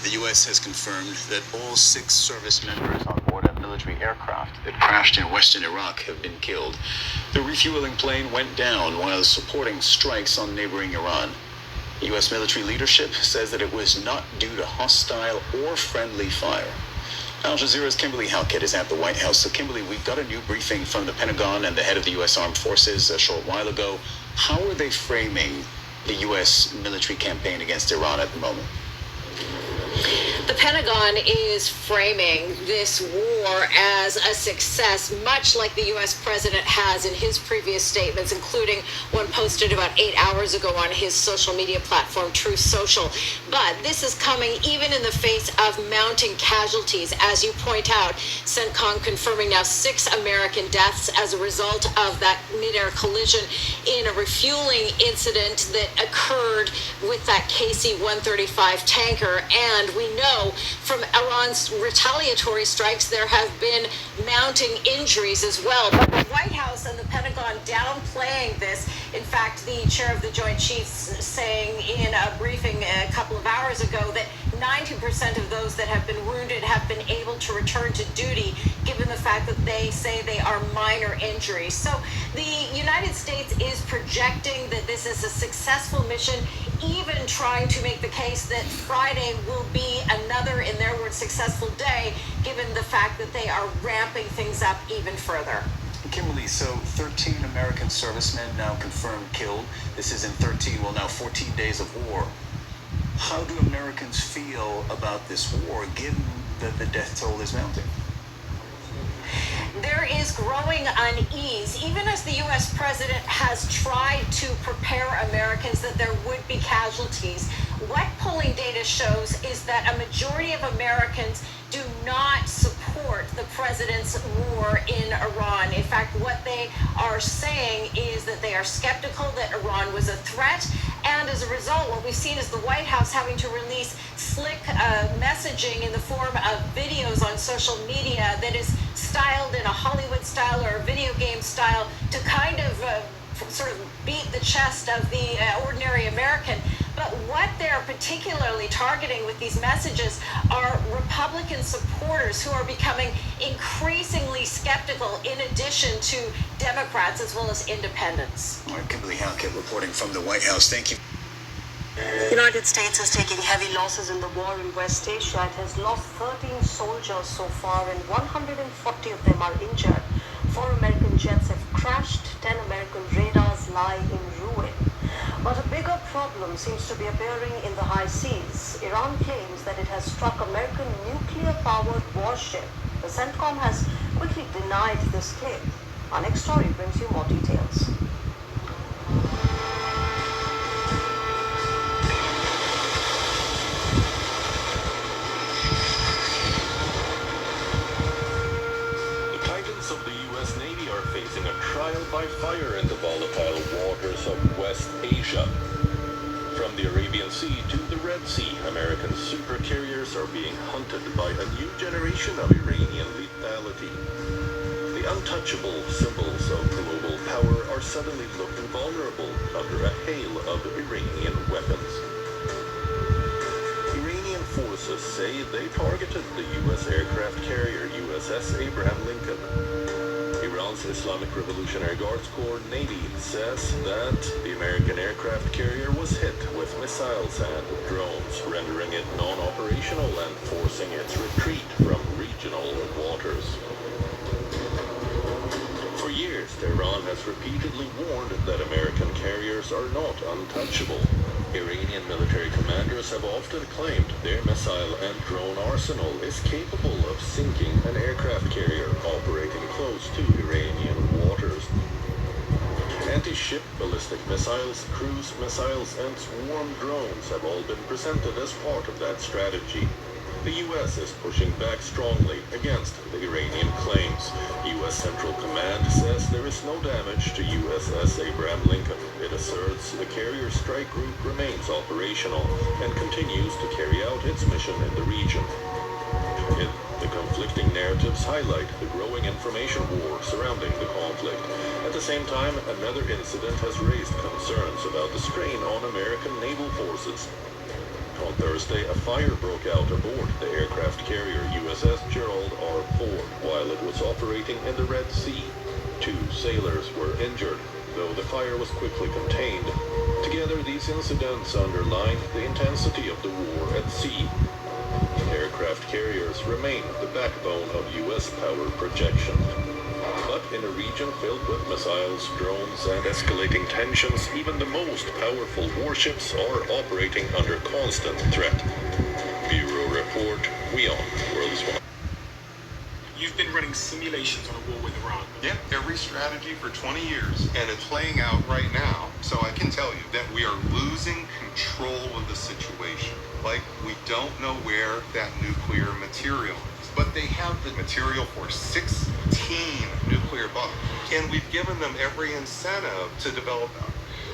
The U.S. has confirmed that all 6 service members on board a military aircraft that crashed in western Iraq have been killed. The refueling plane went down while supporting strikes on neighboring Iran. U.S. military leadership says that it was not due to hostile or friendly fire. Al Jazeera's Kimberly Halkett is at the White House. So, Kimberly, we got a new briefing from the Pentagon and the head of the U.S. Armed Forces a short while ago. How are they framing the U.S. military campaign against Iran at the moment? The Pentagon is framing this war as a success, much like the U.S. president has in his previous statements, including one posted about 8 hours ago on his social media platform, Truth Social. But this is coming even in the face of mounting casualties. As you point out, CENTCOM confirming now 6 American deaths as a result of that mid-air collision in a refueling incident that occurred with that KC-135 tanker. And we know from Iran's retaliatory strikes there have been mounting injuries as well. But the White House and the Pentagon downplaying this. In fact, the chair of the Joint Chiefs saying in a briefing a couple of hours ago that 90% of those that have been wounded have been able to return to duty, given the fact that they say they are minor injuries. So the United States is projecting that this is a successful mission, even trying to make the case that Friday will be another, in their words, successful day, given the fact that they are ramping things up even further. Kimberly, so 13 American servicemen now confirmed killed. This is in 14 days of war. How do Americans feel about this war, given that the death toll is mounting? There is growing unease, even as the U.S. president has tried to prepare Americans that there would be casualties. What polling data shows is that a majority of Americans do not support the president's war in Iran. In fact, what they are saying is that they are skeptical that Iran was a threat. And as a result, what we've seen is the White House having to release slick messaging in the form of videos on social media that is styled in a Hollywood style or a video game style to kind of sort of beat the chest of the ordinary American. But what they're particularly targeting with these messages are Republican supporters who are becoming increasingly skeptical, in addition to Democrats as well as independents. All right, Kimberly Halkett reporting from the White House. Thank you. The United States is taking heavy losses in the war in West Asia. It has lost 13 soldiers so far, and 140 of them are injured. 4 American jets have crashed, 10 American radars lie in ruin. But a bigger problem seems to be appearing in the high seas. Iran claims that it has struck American nuclear-powered warship. The CENTCOM has quickly denied this claim. Our next story brings you more details. Of the U.S. Navy are facing a trial by fire in the volatile waters of West Asia. From the Arabian Sea to the Red Sea, American supercarriers are being hunted by a new generation of Iranian lethality. The untouchable symbols of global power are suddenly looking vulnerable under a hail of Iranian weapons. Iranian forces say they targeted the U.S. aircraft carrier USS Abraham Lincoln. Iran's Islamic Revolutionary Guards Corps Navy says that the American aircraft carrier was hit with missiles and drones, rendering it non-operational and forcing its retreat from regional waters. For years, Tehran has repeatedly warned that American carriers are not untouchable. Iranian military commanders have often claimed their missile and drone arsenal is capable of sinking an aircraft carrier operating close to Iranian waters. Anti-ship ballistic missiles, cruise missiles, and swarm drones have all been presented as part of that strategy. The U.S. is pushing back strongly against the Iranian claims. U.S. Central Command says there is no damage to USS Abraham Lincoln. It asserts the carrier strike group remains operational and continues to carry out its mission in the region. The conflicting narratives highlight the growing information war surrounding the conflict. At the same time, another incident has raised concerns about the strain on American naval forces. On Thursday, a fire broke out aboard the aircraft carrier USS Gerald R. Ford while it was operating in the Red Sea. 2 sailors were injured, though the fire was quickly contained. Together, these incidents underline the intensity of the war at sea. Aircraft carriers remain the backbone of U.S. power projection. But in a region filled with missiles, drones, and escalating tensions, even the most powerful warships are operating under constant threat. Bureau Report, WION, World is One. You've been running simulations on a war with Iran. Yeah, every strategy for 20 years, and it's playing out right now. So I can tell you that we are losing control of the situation. Like, we don't know where that nuclear material is, but they have the material for 16 nuclear bombs, and we've given them every incentive to develop them.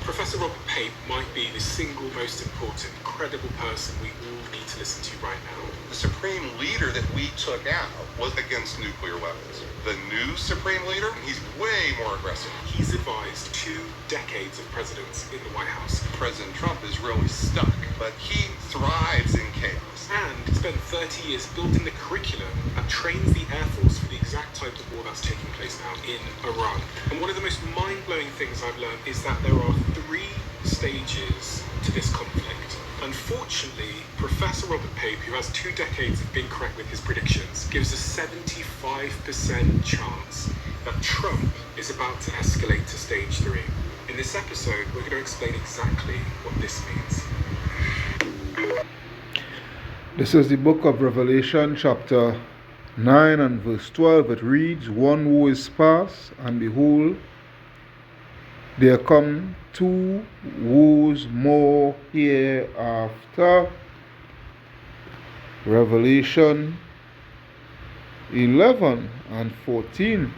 Professor Robert Pape might be the single most important, credible person we all need to listen to right now. The supreme leader that we took out was against nuclear weapons. The new supreme leader, he's way more aggressive. He's advised 2 decades of presidents in the White House. President Trump is really stuck, but he thrives in chaos. And spent 30 years building the curriculum that trains the Air Force for the exact type of war that's taking place now in Iran. And one of the most mind-blowing things I've learned is that there are 3 stages to this conflict. Unfortunately, Professor Robert Pape, who has 2 decades of being correct with his predictions, gives a 75% chance that Trump is about to escalate to stage 3. In this episode, we're going to explain exactly what this means. This is the book of Revelation, chapter 9 and verse 12. It reads, "One woe is past, and behold, there come 2 woes more hereafter." Revelation 11 and 14.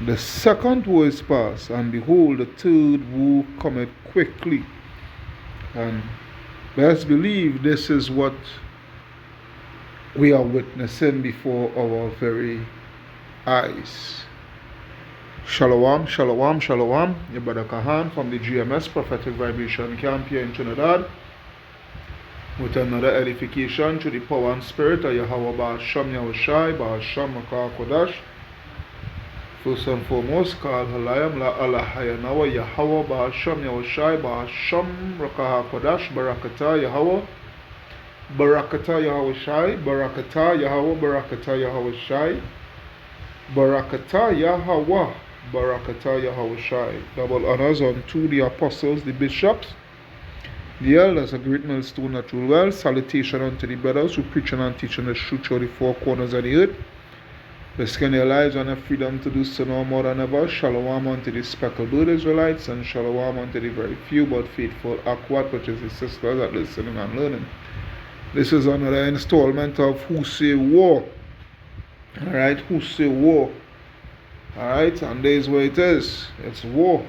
"The second woe is past, and behold, the third woe cometh quickly." And best believe this is what we are witnessing before our very eyes. Shalom, shalom, shalom. Your brother Kahan from the GMS Prophetic Vibration Camp here in Trinidad, with another edification to the power and spirit of Yahweh Ba'asham Yahushai, Ba'asham Makah Kodash. First and foremost, call Halayam La Allah Hayanawa Yahweh Ba'asham Yahushai, Ba'asham Rakah Kodash, Barakata Yahweh, Barakata Yahushai, Barakata Yahweh, Barakata Yahushai, Barakata Yahweh, Barakata Yahushai. Double honors unto the apostles, the bishops, the elders, a great millstone that rule well. Salutation unto the brothers who preaching and teaching the truth through the 4 corners of the earth. Risking their lives and their freedom to do so no more than ever. Shalom unto the speckled blood Israelites, and shalom unto the very few but faithful Akwat, which is the sisters that listening and learning. This is another installment of Who Say War. Alright, Who Say War. Alright, and there's where it is. It's war.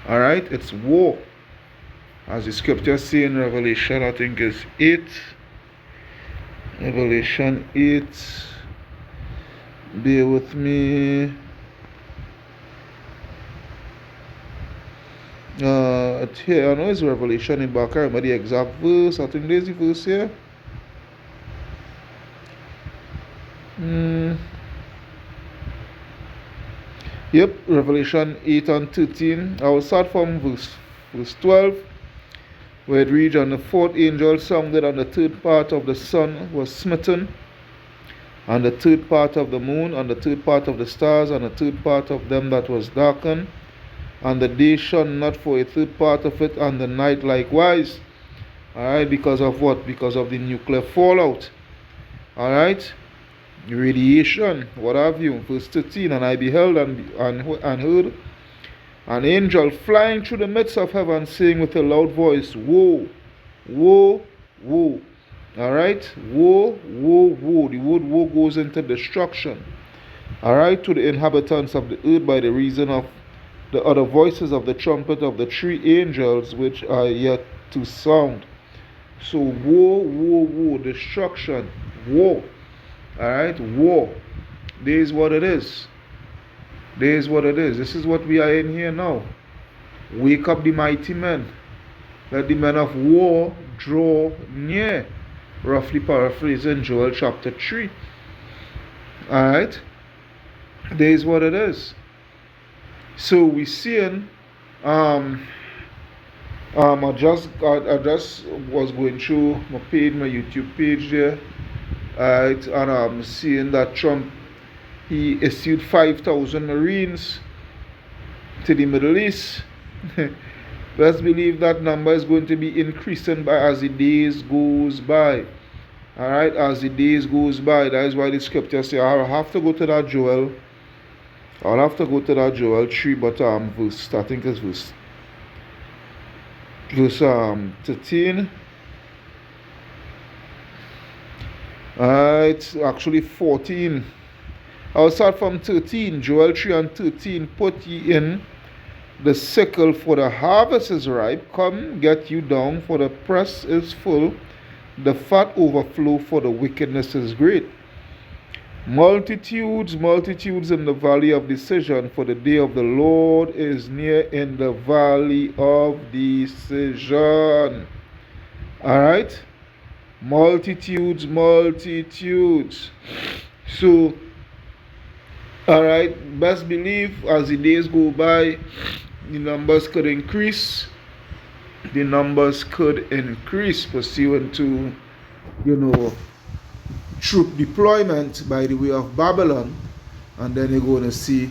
Alright, it's war. As the scripture say in Revelation, I think is 8. Revelation 8. Bear with me. Here, I know it's Revelation in back. I remember the exact verse. I think there's the verse here. Yep, Revelation 8 and 13. I will start from verse 12, where it reads, "And the 4th angel sounded, and the 3rd part of the sun was smitten, and the 3rd part of the moon, and the 3rd part of the stars, and the 3rd part of them that was darkened. And the day shone not for a 3rd part of it, and the night likewise." Alright, because of what? Because of the nuclear fallout. Alright, radiation, what have you. Verse 13, "And I beheld and heard an angel flying through the midst of heaven, saying with a loud voice, Woe, woe, woe." Alright, woe, woe, woe. The word woe goes into destruction. Alright, to the inhabitants of the earth by the reason of the other voices of the trumpet of the 3 angels which are yet to sound. So woe, woe, woe, destruction, war. Alright, war. This is what it is. This is what it is. This is what we are in here now. Wake up the mighty men. Let the men of war draw near. Roughly paraphrasing Joel chapter 3. Alright? There is what it is. So we seeing I just was going through my page, my YouTube page there. Alright, and I'm seeing that Trump, he issued 5,000 Marines to the Middle East. Let's believe that number is going to be increasing as the days goes by. Alright, as the days goes by. That is why the scripture say I'll have to go to that Joel. I'll have to go to that Joel 3, but verse, I think it's verse 13. It's actually 14. I'll start from 13. Joel 3 and 13. Put ye in the sickle, for the harvest is ripe. Come, get you down, for the press is full. The fat overflow, for the wickedness is great. Multitudes, multitudes in the valley of decision, for the day of the Lord is near in the valley of decision. Alright? Multitudes, multitudes. So, alright, best believe as the days go by, the numbers could increase. The numbers could increase pursuant to, troop deployment by the way of Babylon. And then you're going to see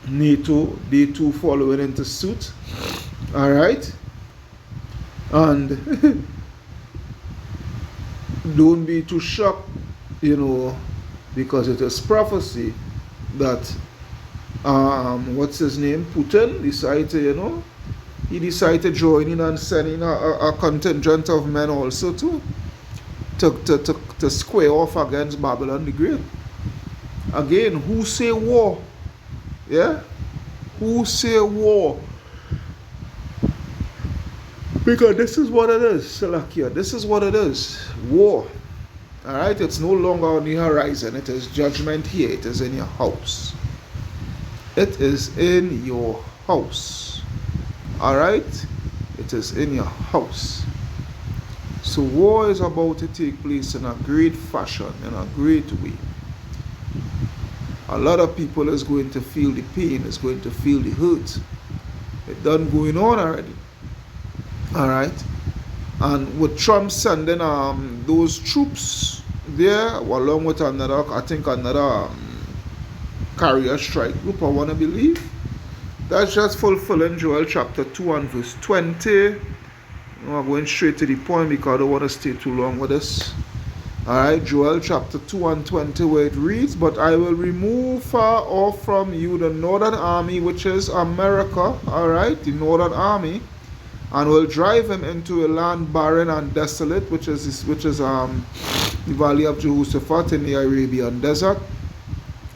NATO, they too following into suit. Alright? And don't be too shocked, because it is prophecy that what's his name, Putin decided to, he decided to join in and send in a contingent of men also too to square off against Babylon the Great. Again, who say war? Yeah? Who say war? Because this is what it is, Salakia. This is what it is. War. Alright? It's no longer on the horizon. It is judgment here. It is in your house. It is in your house. Alright? It is in your house. So war is about to take place in a great fashion, in a great way. A lot of people is going to feel the pain, is going to feel the hurt. It's done going on already. Alright? And with Trump sending those troops there, along with another carrier strike group, I want to believe. That's just fulfilling Joel chapter 2 and verse 20. I'm going straight to the point because I don't want to stay too long with this. Alright, Joel chapter 2 and 20, where it reads, But I will remove far off from you the northern army, which is America, alright, the northern army, and will drive him into a land barren and desolate, which is the valley of Jehoshaphat in the Arabian desert,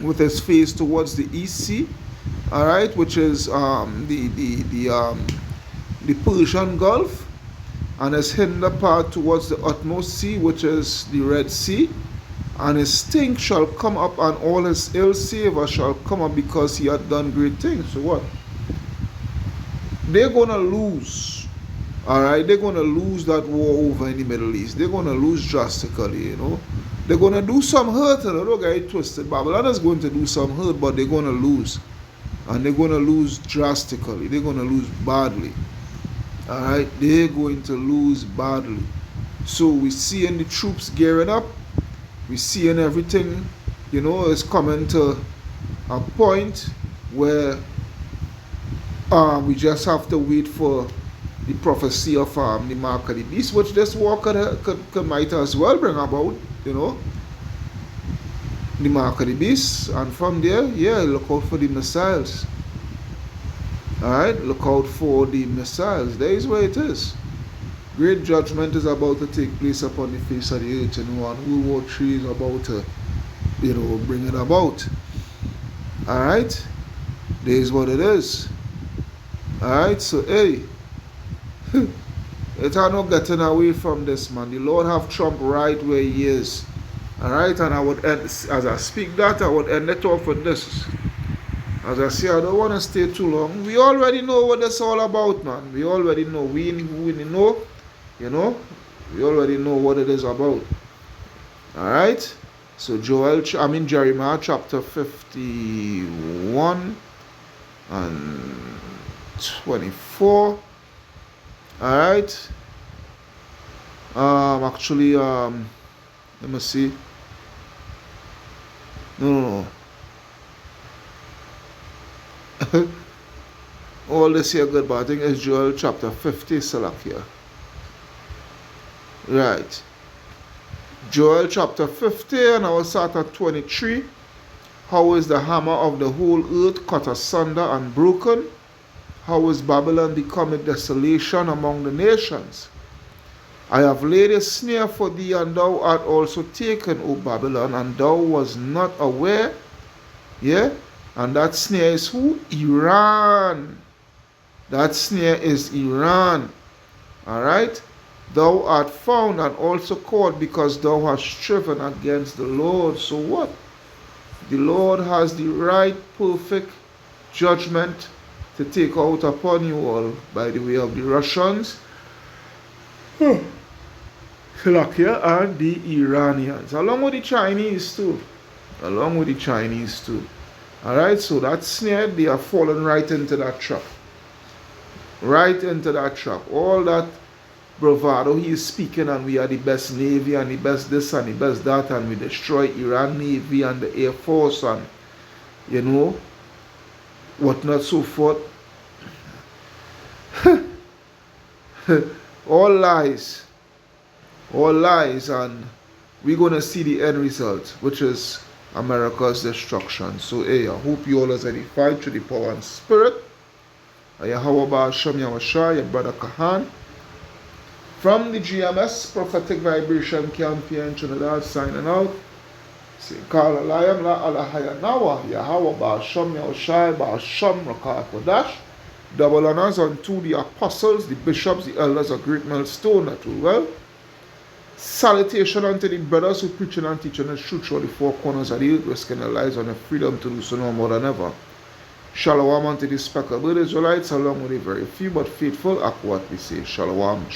with his face towards the East Sea, alright, which is the Persian Gulf, and his hinder part towards the utmost sea, which is the Red Sea. And his stink shall come up, and all his ill savor shall come up, because he had done great things. So what? They're going to lose. Alright? They're going to lose that war over in the Middle East. They're going to lose drastically, They're going to do some hurt, don't get it twisted. Babylon is going to do some hurt, but they're going to lose. And they're going to lose drastically. They're going to lose badly. Alright, they're going to lose badly. So we seeing the troops gearing up. We seeing everything, is coming to a point where we just have to wait for the prophecy of the mark of the beast, which this war could might as well bring about, the mark of the beast. And from there, look out for the missiles. Alright, look out for the missiles. There is where it is. Great judgment is about to take place upon the face of the earth, and World War III is about to, bring it about. Alright, there is what it is. Alright, so hey, it are not getting away from this, man. The Lord have Trump right where he is. Alright, and I would end, as I speak that, I would end it off with this. As I say, I don't want to stay too long. We already know what that's all about, man. We already know. We know, you know. We already know what it is about. Alright? So Jeremiah chapter 51 and 24. Alright? Actually, let me see. No. All this here good, but I think it's Joel chapter 50, Salakia. Right. Joel chapter 50, and I will start at 23. How is the hammer of the whole earth cut asunder and broken? How is Babylon become a desolation among the nations? I have laid a snare for thee, and thou art also taken, O Babylon, and thou was not aware. Yeah? And that snare is who? Iran. That snare is Iran. Alright? Thou art found and also caught because thou hast striven against the Lord. So what? The Lord has the right, perfect judgment to take out upon you all by the way of the Russians, Slovakia, and the Iranians, along with the Chinese too. Alright, so that snare, they are fallen right into that trap. All that bravado he is speaking, and we are the best navy and the best this and the best that, and we destroy Iran navy and the air force and you know whatnot, so forth. all lies, and we're gonna see the end result, which is America's destruction. So hey, I hope you all are edified through the power and spirit. Yahweh Hashem Yahushua, your brother Kahan, from the GMS Prophetic Vibration Camp here in Trinidad, signing out. Say, Kal Alayam La Alahaya Nawa, Yahweh Hashem Yahushua, Hashem Rakah Kodash. Double honors unto the apostles, the bishops, the elders, a great milestone that will well. Salutation unto the brothers who preaching and teaching the truth through the four corners of the earth, risking their lives on the freedom to do so no more than ever. Shalom unto the speckled Israelites, along with a very few but faithful, what we say. Shalom.